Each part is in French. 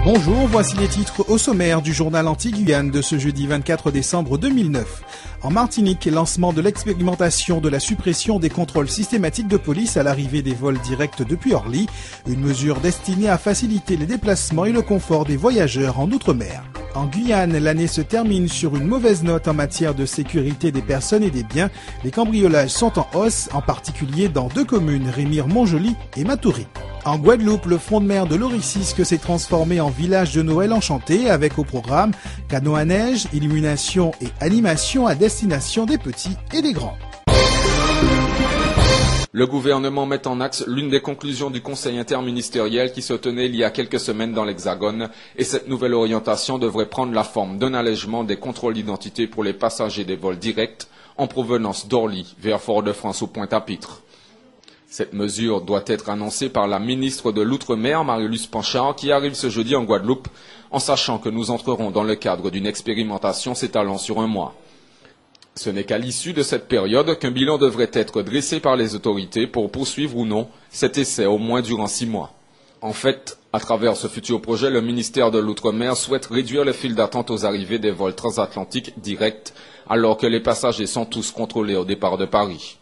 Bonjour, voici les titres au sommaire du journal Anti-Guyane de ce jeudi 24 décembre 2009. En Martinique, lancement de l'expérimentation de la suppression des contrôles systématiques de police à l'arrivée des vols directs depuis Orly, une mesure destinée à faciliter les déplacements et le confort des voyageurs en Outre-mer. En Guyane, l'année se termine sur une mauvaise note en matière de sécurité des personnes et des biens. Les cambriolages sont en hausse, en particulier dans deux communes, Rémire-Montjoly et Matoury. En Guadeloupe, le front de mer de l'Oricisque s'est transformé en village de Noël enchanté avec au programme canot à neige, illumination et animation à destination des petits et des grands. Le gouvernement met en axe l'une des conclusions du Conseil interministériel qui se tenait il y a quelques semaines dans l'Hexagone et cette nouvelle orientation devrait prendre la forme d'un allègement des contrôles d'identité pour les passagers des vols directs en provenance d'Orly vers Fort-de-France ou Pointe-à-Pitre. Cette mesure doit être annoncée par la ministre de l'Outre-mer, Marie-Luce Panchard, qui arrive ce jeudi en Guadeloupe, en sachant que nous entrerons dans le cadre d'une expérimentation s'étalant sur un mois. Ce n'est qu'à l'issue de cette période qu'un bilan devrait être dressé par les autorités pour poursuivre ou non cet essai au moins durant 6 mois. En fait, à travers ce futur projet, le ministère de l'Outre-mer souhaite réduire les files d'attente aux arrivées des vols transatlantiques directs, alors que les passagers sont tous contrôlés au départ de Paris.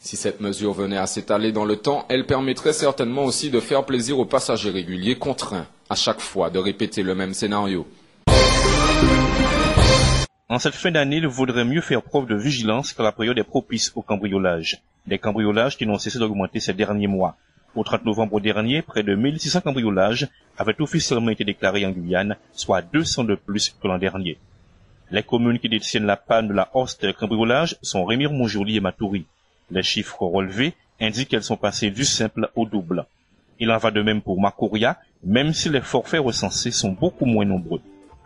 Si cette mesure venait à s'étaler dans le temps, elle permettrait certainement aussi de faire plaisir aux passagers réguliers contraints à chaque fois de répéter le même scénario. En cette fin d'année, il vaudrait mieux faire preuve de vigilance car la période est propice au cambriolage. Des cambriolages qui n'ont cessé d'augmenter ces derniers mois. Au 30 novembre dernier, près de 1600 cambriolages avaient officiellement été déclarés en Guyane, soit 200 de plus que l'an dernier. Les communes qui détiennent la panne de la hausse des cambriolages sont Rémire-Montjoly et Matoury. Les chiffres relevés indiquent qu'elles sont passées du simple au double. Il en va de même pour Makouria, même si les forfaits recensés sont beaucoup moins nombreux.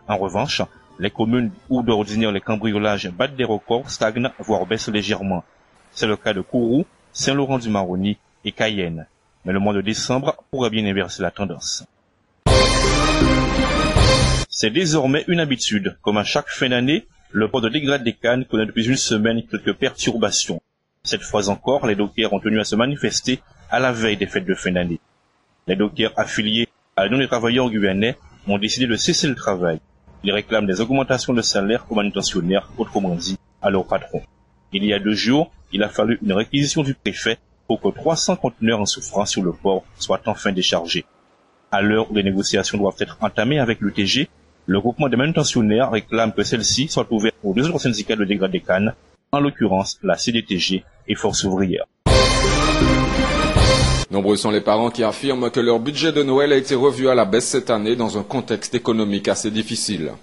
En revanche, les communes où d'ordinaire les cambriolages battent des records stagnent, voire baissent légèrement. C'est le cas de Kourou, Saint-Laurent-du-Maroni et Cayenne. Mais le mois de décembre pourrait bien inverser la tendance. C'est désormais une habitude. Comme à chaque fin d'année, le port de Dégrade des Cannes connaît depuis une semaine quelques perturbations. Cette fois encore, les dockers ont tenu à se manifester à la veille des fêtes de fin d'année. Les dockers affiliés à l'Union des travailleurs guyanais ont décidé de cesser le travail. Ils réclament des augmentations de salaire aux manutentionnaires, autrement dit, à leurs patrons. Il y a 2 jours, il a fallu une réquisition du préfet pour que 300 conteneurs en souffrance sur le port soient enfin déchargés. À l'heure où les négociations doivent être entamées avec l'UTG, le groupement des manutentionnaires réclame que celle-ci soit ouverte aux 2 autres syndicats de Dégrade des Cannes, en l'occurrence la CDTG et Force ouvrière. Nombreux sont les parents qui affirment que leur budget de Noël a été revu à la baisse cette année dans un contexte économique assez difficile.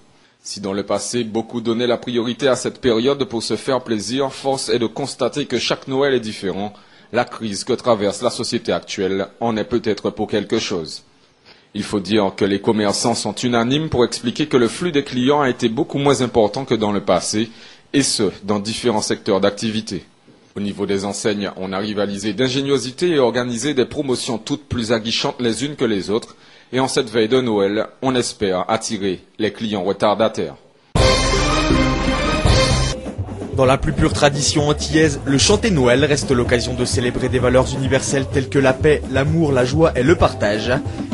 Si dans le passé, beaucoup donnaient la priorité à cette période pour se faire plaisir, force est de constater que chaque Noël est différent. La crise que traverse la société actuelle en est peut-être pour quelque chose. Il faut dire que les commerçants sont unanimes pour expliquer que le flux des clients a été beaucoup moins important que dans le passé, et ce, dans différents secteurs d'activité. Au niveau des enseignes, on a rivalisé d'ingéniosité et organisé des promotions toutes plus aguichantes les unes que les autres, et en cette veille de Noël, on espère attirer les clients retardataires. Dans la plus pure tradition antillaise, le chanter Noël reste l'occasion de célébrer des valeurs universelles telles que la paix, l'amour, la joie et le partage.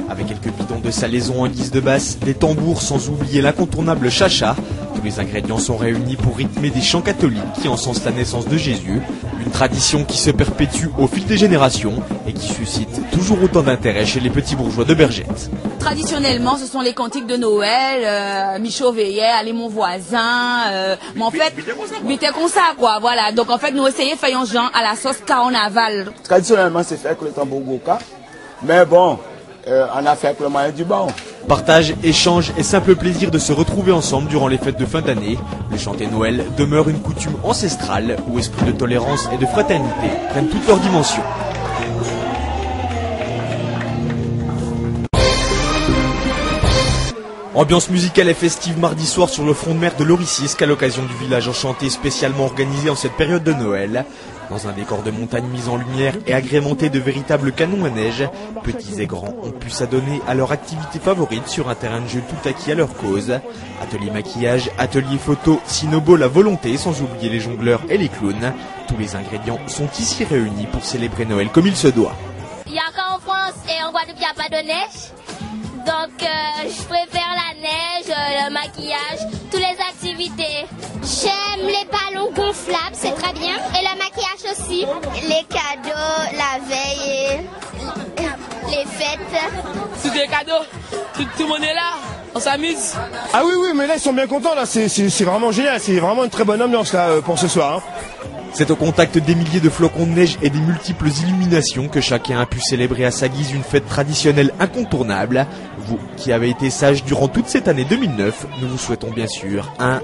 Avec quelques bidons de salaison en guise de basse, des tambours sans oublier l'incontournable chacha, tous les ingrédients sont réunis pour rythmer des chants catholiques qui encensent la naissance de Jésus. Une tradition qui se perpétue au fil des générations et qui suscite toujours autant d'intérêt chez les petits bourgeois de Bergette. Traditionnellement, ce sont les cantiques de Noël, Michaud veillait, allez mon voisin, mais en fait, vite comme ça quoi, voilà. Donc en fait, nous essayons de faire un genre à la sauce carnaval. Traditionnellement, c'est fait avec le tambour goka, mais bon, on a fait avec le moyen du banc. Partage, échange et simple plaisir de se retrouver ensemble durant les fêtes de fin d'année. Le chanter Noël demeure une coutume ancestrale où esprit de tolérance et de fraternité prennent toutes leurs dimensions. Ambiance musicale et festive mardi soir sur le front de mer de l'Oricisque à l'occasion du village enchanté spécialement organisé en cette période de Noël. Dans un décor de montagne mis en lumière et agrémenté de véritables canons à neige, petits et grands ont pu s'adonner à leur activité favorite sur un terrain de jeu tout acquis à leur cause. Atelier maquillage, atelier photo, Sinobo la volonté, sans oublier les jongleurs et les clowns. Tous les ingrédients sont ici réunis pour célébrer Noël comme il se doit. Il y a qu'en France et en Guadeloupe, il n'y a pas de neige. Donc je préfère la neige, le maquillage, toutes les activités. J'aime les ballons gonflables, c'est très bien. Et le maquillage aussi. Les cadeaux, la veille, les fêtes. Tous des cadeaux, tout le monde est là, on s'amuse. Ah oui, mais là ils sont bien contents, là, c'est vraiment génial, c'est vraiment une très bonne ambiance là pour ce soir. Hein. C'est au contact des milliers de flocons de neige et des multiples illuminations que chacun a pu célébrer à sa guise une fête traditionnelle incontournable. Vous qui avez été sages durant toute cette année 2009, nous vous souhaitons bien sûr un